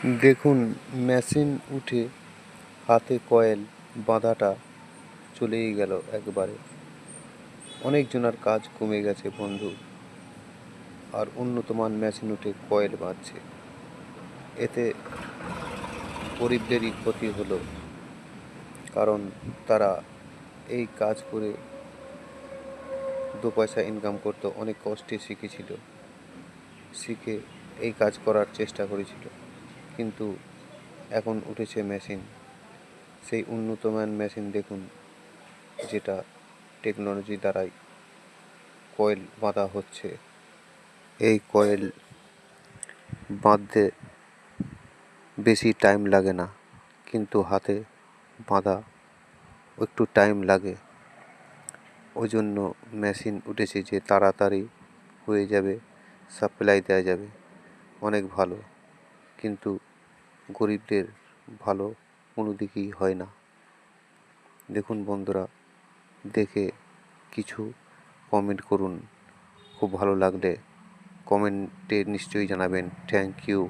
দেখুন, মেশিন উঠে হাতে কয়েল বাঁধাটা চলেই গেল একবারে। অনেকজনার কাজ কমে গেছে বন্ধু। আর উন্নতমান মেশিন উঠে কয়েল বাঁধছে। এতে গরিবদেরই ক্ষতি হলো, কারণ তারা এই কাজ করে দু পয়সা ইনকাম করতো, অনেক কষ্টে শিখেছিল, শিখে এই কাজ করার চেষ্টা করেছিল। কিন্তু এখন উঠেছে মেশিন, সেই উন্নতমান মেশিন দেখুন, যেটা টেকনোলজি দ্বারাই কয়েল বাঁধা হচ্ছে। এই কয়েল বাঁধতে বেশি টাইম লাগে না, কিন্তু হাতে বাঁধা একটু টাইম লাগে। ওই জন্য মেশিন উঠেছে যে তাড়াতাড়ি হয়ে যাবে, সাপ্লাই দেওয়া যাবে, অনেক ভালো। কিন্তু গরিবদের ভালো কোনো দিকেই হয় না। দেখুন বন্ধুরা, দেখে কিছু কমেন্ট করুন। খুব ভালো লাগলে কমেন্টে নিশ্চয়ই জানাবেন। Thank you.